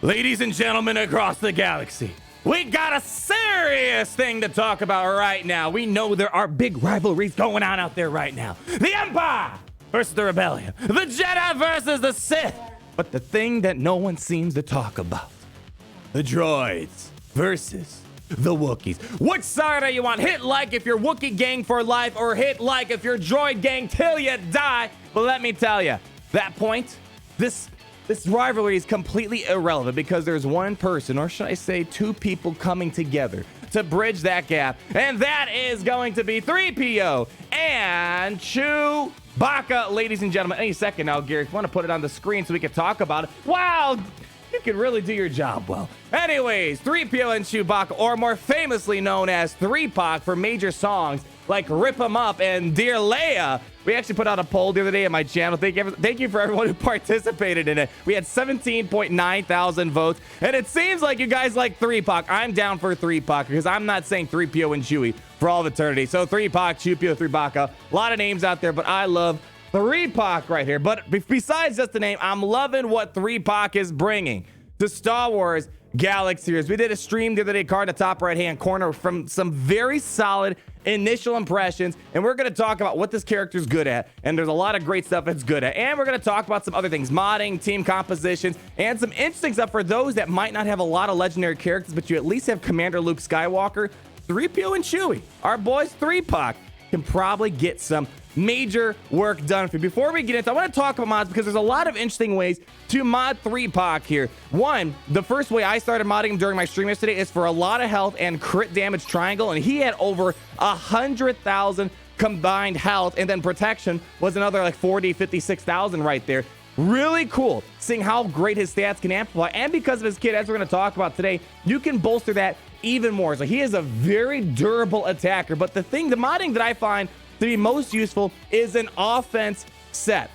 Ladies and gentlemen across the galaxy, we got a serious thing to talk about right now. We know there are big rivalries going on out there right now. The Empire versus the Rebellion. The Jedi versus the Sith. But the thing that no one seems to talk about. The droids versus the Wookiees. Which side are you on? Hit like if you're Wookiee gang for life, or hit like if you're droid gang till you die. But let me tell you, that point, this rivalry is completely irrelevant because there's one person, or should I say two people, coming together to bridge that gap. And that is going to be Threepio and Chewbacca, ladies and gentlemen. Any second now, Gary, if you want to put it on the screen so we can talk about it. Wow, you can really do your job well. Anyways, Threepio and Chewbacca, or more famously known as Three-Pock for major songs like Rip 'Em Up and Dear Leia. We actually put out a poll the other day on my channel. Thank you for everyone who participated in it. We had 17.9 thousand votes, and it seems like you guys like Three-Pock. I'm down for Three-Pock because I'm not saying Threepio and Chewie for all of eternity. So Three-Pock, Chewpio, Three-Pock, a lot of names out there, but I love Three-Pock right here. But besides just the name, I'm loving what Three-Pock is bringing to Star Wars Galaxy series. We did a stream the other day, card in the top right hand corner, from some very solid initial impressions, and we're going to talk about what this character's good at, and there's a lot of great stuff it's good at, and we're going to talk about some other things, modding, team compositions, and some interesting stuff for those that might not have a lot of legendary characters, but you at least have Commander Luke Skywalker. Threepio and Chewie, our boys Three-Pock, can probably get some major work done for you. Before we get into, I want to talk about mods because there's a lot of interesting ways to mod Three-Pock here. One, the first way I started modding him during my stream yesterday is for a lot of health and crit damage triangle, and he had over 100,000 combined health, and then protection was another like 40, 56,000 right there. Really cool seeing how great his stats can amplify, and because of his kit, as we're going to talk about today, you can bolster that even more. So he is a very durable attacker. But the modding that I find to be most useful is an offense set.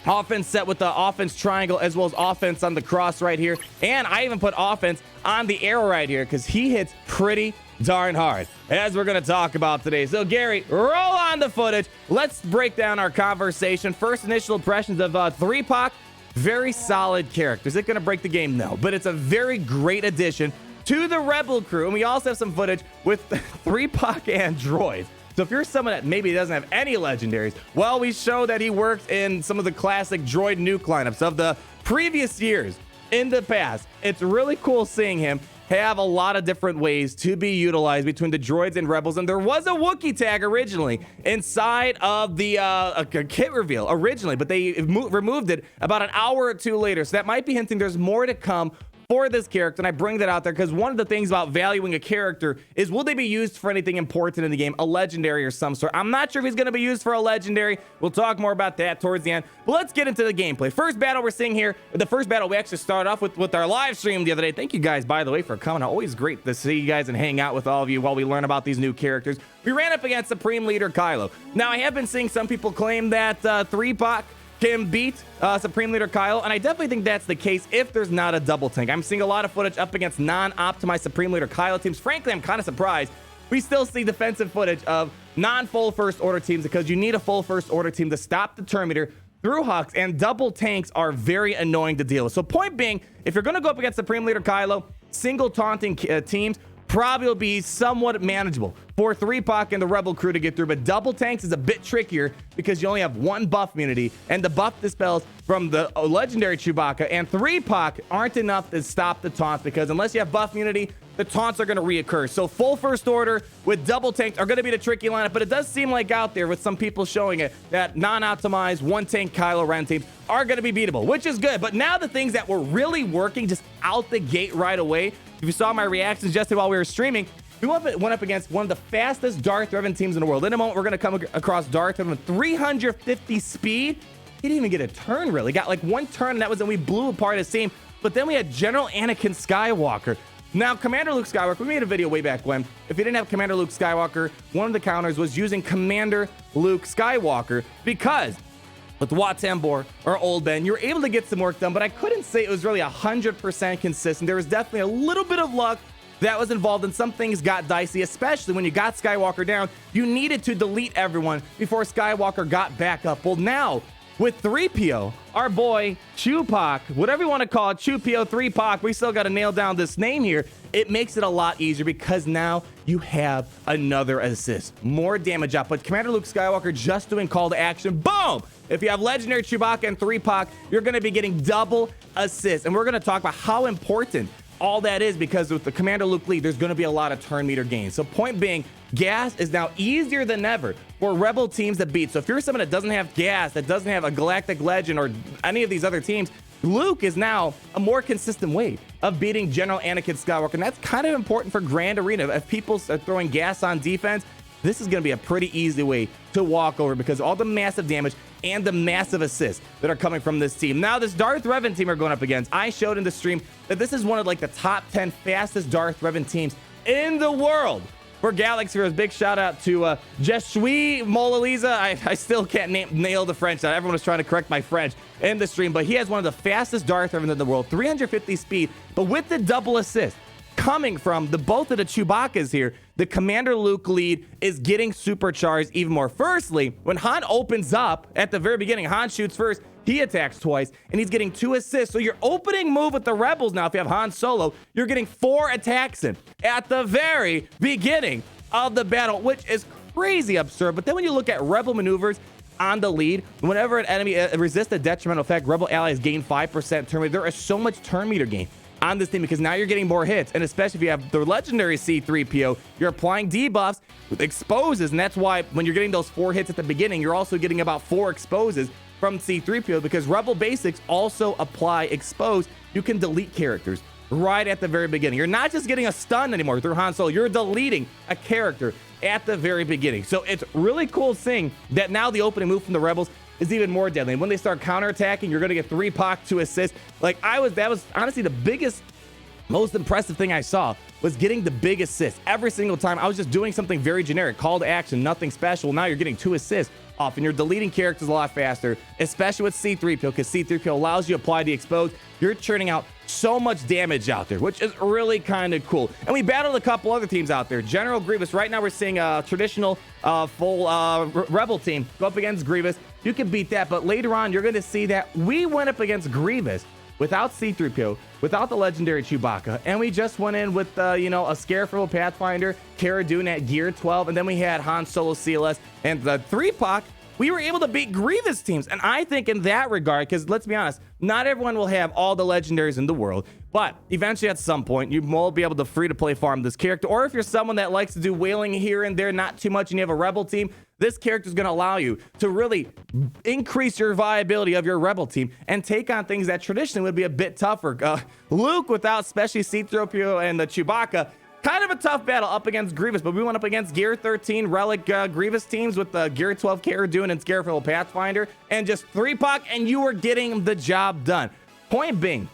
Offense set with the offense triangle as well as offense on the cross right here. And I even put offense on the arrow right here because he hits pretty darn hard, as we're going to talk about today. So Gary, roll on the footage. Let's break down our conversation. First initial impressions of Three-Pock. Very solid character. Is it going to break the game? No, but it's a very great addition to the Rebel crew. And we also have some footage with Three-Pock and droids. So if you're someone that maybe doesn't have any legendaries, well, we show that he works in some of the classic droid nuke lineups of the previous years in the past. It's really cool seeing him have a lot of different ways to be utilized between the droids and rebels. And there was a Wookiee tag originally inside of the kit reveal originally, but they removed it about an hour or two later. So that might be hinting there's more to come for this character, and I bring that out there because one of the things about valuing a character is, will they be used for anything important in the game, a legendary or some sort? I'm not sure if he's going to be used for a legendary. We'll talk more about that towards the end, but let's get into the gameplay. First battle we're seeing here, the first battle we actually started off with our live stream the other day. Thank you guys, by the way, for coming. Always great to see you guys and hang out with all of you while we learn about these new characters. We ran up against Supreme Leader Kylo. Now, I have been seeing some people claim that Three-Pock can beat Supreme Leader Kylo, and I definitely think that's the case if there's not a double tank. I'm seeing a lot of footage up against non-optimized Supreme Leader Kylo teams. Frankly, I'm kind of surprised we still see defensive footage of non-full First Order teams because you need a full First Order team to stop the Terminator through Hux, and double tanks are very annoying to deal with. So point being, if you're going to go up against Supreme Leader Kylo, single taunting teams probably will be somewhat manageable for Three-Pock and the Rebel crew to get through, but double tanks is a bit trickier because you only have one buff immunity, and the buff dispels from the legendary Chewbacca and Three-Pock aren't enough to stop the taunts because unless you have buff immunity, the taunts are going to reoccur. So full First Order with double tanks are going to be the tricky lineup, but it does seem like out there with some people showing it that non-optimized one tank Kylo Ren teams are going to be beatable, which is good. But now the things that were really working just out the gate right away, if you saw my reactions just while we were streaming, we went up against one of the fastest Darth Revan teams in the world. In a moment, we're going to come across Darth Revan with 350 speed. He didn't even get a turn, really. Got like one turn, and that was when we blew apart his team. But then we had General Anakin Skywalker. Now, Commander Luke Skywalker, we made a video way back when. If you didn't have Commander Luke Skywalker, one of the counters was using Commander Luke Skywalker because with Wat Tambor or Old Ben, you were able to get some work done, but I couldn't say it was really 100% consistent. There was definitely a little bit of luck that was involved, and some things got dicey, especially when you got Skywalker down. You needed to delete everyone before Skywalker got back up. Well, now with Threepio our boy Three-Pock, whatever you want to call it, Threepio, Three-Pock, we still got to nail down this name here. It makes it a lot easier because now you have another assist, more damage output. Commander Luke Skywalker just doing call to action, boom! If you have legendary Chewbacca and Three-Pock, you're going to be getting double assists. And we're going to talk about how important all that is, because with the Commander Luke lead, there's going to be a lot of turn meter gains. So point being, gas is now easier than ever for Rebel teams to beat. So if you're someone that doesn't have gas, that doesn't have a Galactic Legend or any of these other teams, Luke is now a more consistent way of beating General Anakin Skywalker. And that's kind of important for Grand Arena. If people are throwing gas on defense, this is going to be a pretty easy way to walk over because all the massive damage and the massive assists that are coming from this team. Now, this Darth Revan team are going up against. I showed in the stream that this is one of like the top 10 fastest Darth Revan teams in the world. For Galaxy Heroes, big shout out to Chewie Mona Lisa. I still can't nail the French. Everyone was trying to correct my French in the stream, but he has one of the fastest Darth Revan in the world, 350 speed, but with the double assist coming from both of the Chewbacca's here, the Commander Luke lead is getting supercharged even more. Firstly, when Han opens up at the very beginning, Han shoots first, he attacks twice, and he's getting 2 assists. So your opening move with the Rebels now, if you have Han Solo, you're getting 4 attacks in at the very beginning of the battle, which is crazy absurd. But then when you look at Rebel maneuvers on the lead, whenever an enemy resists a detrimental effect, Rebel allies gain 5% turn meter. There is so much turn meter gain on this team because now you're getting more hits, and especially if you have the legendary C-3PO, you're applying debuffs with exposes, and that's why when you're getting those 4 hits at the beginning, you're also getting about 4 exposes from C-3PO because Rebel basics also apply expose. You can delete characters right at the very beginning. You're not just getting a stun anymore through Han Solo, you're deleting a character at the very beginning. So it's really cool seeing that now the opening move from the Rebels is even more deadly. And when they start counterattacking, you're going to get Three-Pock to assist. Like that was honestly the biggest, most impressive thing I saw was getting the big assist. Every single time I was just doing something very generic, call to action, nothing special. Now you're getting 2 assists off and you're deleting characters a lot faster, especially with C-3PO because C-3PO allows you to apply the expose. You're churning out so much damage out there, which is really kind of cool. And we battled a couple other teams out there. General Grievous, right now we're seeing a traditional full Rebel team go up against Grievous. You can beat that, but later on you're going to see that we went up against Grievous without C-3PO, without the legendary Chewbacca, and we just went in with a Scareful Pathfinder, Cara Dune at gear 12, and then we had Han Solo CLS and the Three-Pock. We were able to beat Grievous teams, and I think in that regard, because let's be honest, not everyone will have all the legendaries in the world, but eventually at some point, you will be able to free-to-play farm this character, or if you're someone that likes to do whaling here and there, not too much, and you have a Rebel team, this character is going to allow you to really increase your viability of your Rebel team and take on things that traditionally would be a bit tougher. Luke, without especially C-3PO and the Chewbacca, kind of a tough battle up against Grievous, but we went up against Gear 13 Relic Grievous teams with Gear 12 Cara Dune and Scareful Pathfinder and just Three-Pock, and you were getting the job done. Point being,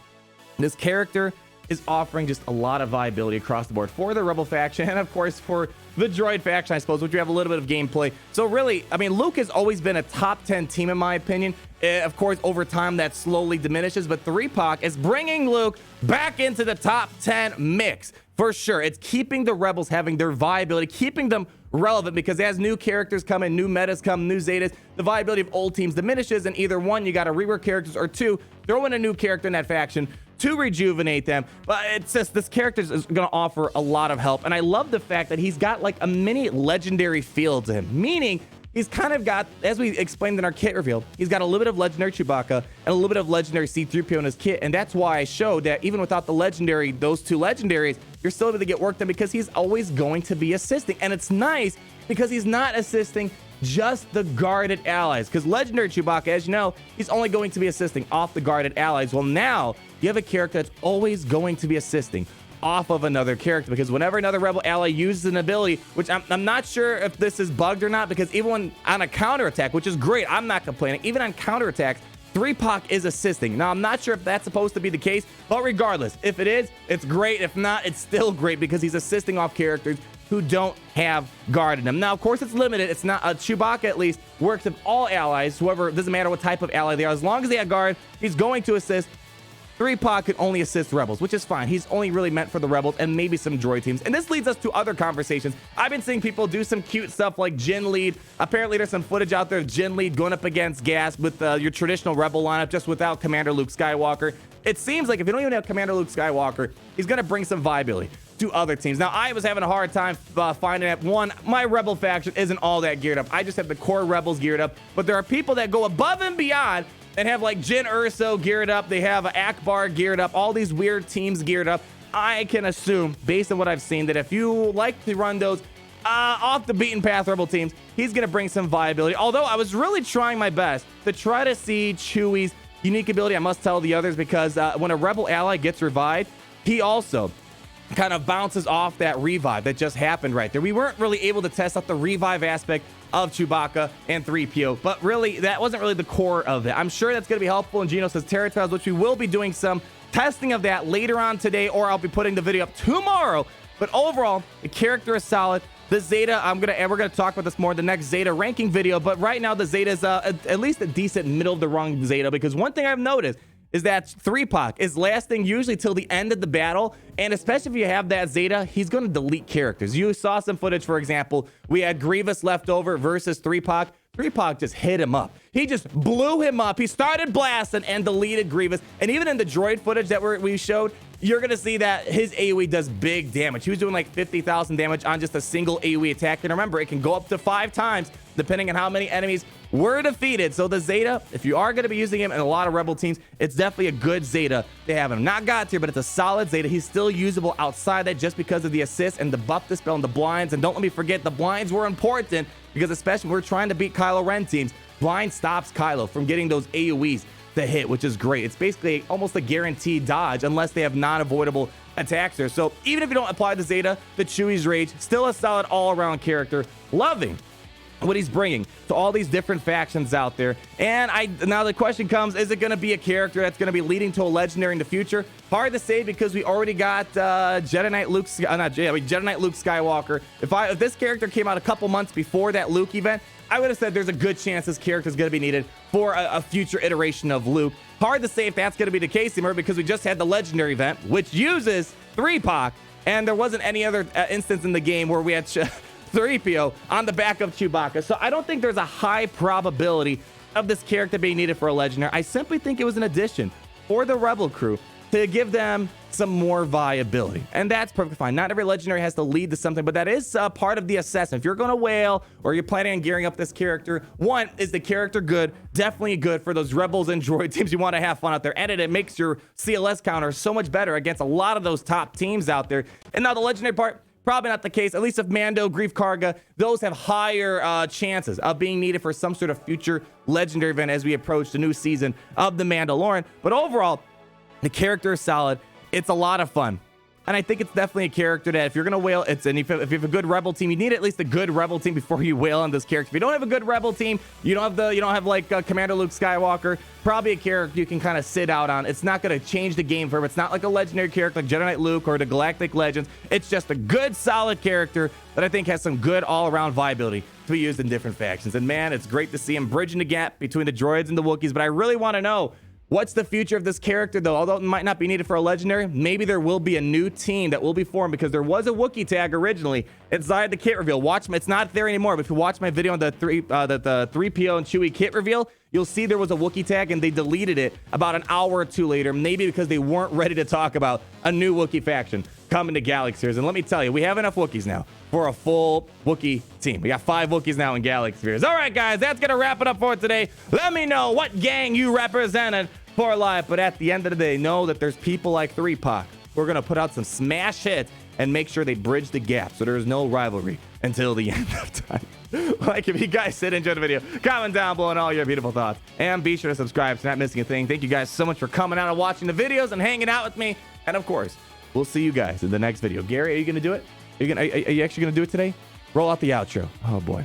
this character is offering just a lot of viability across the board for the Rebel faction and, of course, for the Droid faction, I suppose, which we have a little bit of gameplay. So really, I mean, Luke has always been a top 10 team, in my opinion. Of course, over time, that slowly diminishes, but Three-Pock is bringing Luke back into the top 10 mix. For sure, it's keeping the Rebels having their viability, keeping them relevant, because as new characters come in, new metas come, new Zetas, the viability of old teams diminishes, and either one, you got to rework characters, or 2, throw in a new character in that faction to rejuvenate them. But it's just, this character is going to offer a lot of help, and I love the fact that he's got like a mini legendary feel to him, meaning he's kind of got, as we explained in our kit reveal, he's got a little bit of legendary Chewbacca and a little bit of legendary C-3PO in his kit, and that's why I showed that even without the legendary, those 2 legendaries, you're still able to get work done because he's always going to be assisting. And it's nice because he's not assisting just the guarded allies, because legendary Chewbacca, as you know, he's only going to be assisting off the guarded allies. Well, now you have a character that's always going to be assisting off of another character, because whenever another Rebel ally uses an ability, which I'm not sure if this is bugged or not, because even on a counterattack, which is great, I'm not complaining, even on counterattacks, Three-Pock is assisting. Now, I'm not sure if that's supposed to be the case, but regardless, if it is, it's great. If not, it's still great because he's assisting off characters who don't have guard in them. Now, of course, it's limited. It's not, Chewbacca at least works with all allies, whoever, doesn't matter what type of ally they are. As long as they have guard, he's going to assist Three-Pock can only assist Rebels, which is fine. He's only really meant for the Rebels and maybe some droid teams. And this leads us to other conversations. I've been seeing people do some cute stuff like Jin Lead. Apparently, there's some footage out there of Jin Lead going up against Gas with your traditional Rebel lineup, just without Commander Luke Skywalker. It seems like if you don't even have Commander Luke Skywalker, he's going to bring some viability to other teams. Now, I was having a hard time finding out. One, my Rebel faction isn't all that geared up. I just have the core Rebels geared up. But there are people that go above and beyond and have like Jin Urso geared up. They have Akbar geared up. All these weird teams geared up. I can assume, based on what I've seen, that if you like to run those off the beaten path Rebel teams, he's going to bring some viability. Although I was really trying my best to try to see Chewie's unique ability. I must tell the others because when a Rebel ally gets revived, he also kind of bounces off that revive that just happened right there. We weren't really able to test out the revive aspect of Chewbacca and Threepio, but really that wasn't really the core of it. I'm sure that's going to be helpful in Genos' Territories, which we will be doing some testing of that later on today, or I'll be putting the video up tomorrow. But overall, the character is solid. The Zeta, we're gonna talk about this more in the next Zeta ranking video, but right now the Zeta is at least a decent middle of the rung Zeta, because one thing I've noticed is that Three-Pock is lasting usually till the end of the battle, and especially if you have that Zeta, he's going to delete characters. You saw some footage, for example, we had Grievous left over versus Three-Pock. Three-Pock just hit him up. He just blew him up. He started blasting and deleted Grievous, and even in the droid footage that we showed, you're going to see that his AoE does big damage. He was doing like 50,000 damage on just a single AoE attack. And remember, it can go up to 5 times depending on how many enemies were defeated. So the Zeta, if you are going to be using him in a lot of Rebel teams, it's definitely a good Zeta to have him. Not God tier, but it's a solid Zeta. He's still usable outside that just because of the assist and the buff dispel and the blinds. And don't let me forget, the blinds were important because especially when we're trying to beat Kylo Ren teams, blind stops Kylo from getting those AoEs to hit, which is great. It's basically almost a guaranteed dodge unless they have non-avoidable attacks there. So even if you don't apply the Zeta, the Chewie's Rage, still a solid all-around character. Loving what he's bringing to all these different factions out there. And now the question comes, is it going to be a character that's going to be leading to a legendary in the future? Hard to say because we already got Jedi Knight Luke Skywalker. If this character came out a couple months before that Luke event, I would have said there's a good chance this character is going to be needed for a future iteration of Luke. Hard to say if that's going to be the case anymore because we just had the legendary event, which uses Three-Pock, and there wasn't any other instance in the game where we had Threepio on the back of Chewbacca. So I don't think there's a high probability of this character being needed for a legendary. I simply think it was an addition for the Rebel crew to give them some more viability. And that's perfectly fine. Not every legendary has to lead to something, but that is part of the assessment. If you're going to whale or you're planning on gearing up this character, one, is the character good? Definitely good for those Rebels and droid teams you want to have fun out there. And it makes your CLS counter so much better against a lot of those top teams out there. And now the legendary part, probably not the case. At least if Mando, Grief Karga, those have higher chances of being needed for some sort of future legendary event as we approach the new season of The Mandalorian. But overall, the character is solid. It's a lot of fun. And I think it's definitely a character that if you're going to whale, if you have a good Rebel team, you need at least a good Rebel team before you whale on this character. If you don't have a good Rebel team, you don't have like Commander Luke Skywalker, probably a character you can kind of sit out on. It's not going to change the game for him. It's not like a legendary character like Jedi Knight Luke or the Galactic Legends. It's just a good, solid character that I think has some good all-around viability to be used in different factions. And man, it's great to see him bridging the gap between the droids and the Wookiees. But I really want to know, what's the future of this character, though? Although it might not be needed for a legendary, maybe there will be a new team that will be formed because there was a Wookiee tag originally inside the kit reveal. It's not there anymore, but if you watch my video on the Threepio and Chewie kit reveal, you'll see there was a Wookiee tag and they deleted it about an hour or two later, maybe because they weren't ready to talk about a new Wookiee faction coming to Galaxy. And let me tell you, we have enough Wookiees now for a full Wookiee team. We got 5 Wookiees now in Galaxy. All right, guys, that's going to wrap it up for today. Let me know what gang you represented for life. But at the end of the day, know that there's people like Three-Pock who are going to put out some smash hits and make sure they bridge the gap so there is no rivalry until the end of time. Like, if you guys did enjoy the video, comment down below on all your beautiful thoughts. And be sure to subscribe so you're not missing a thing. Thank you guys so much for coming out and watching the videos and hanging out with me. And of course, we'll see you guys in the next video. Gary, are you going to do it? Are you actually going to do it today? Roll out the outro. Oh, boy.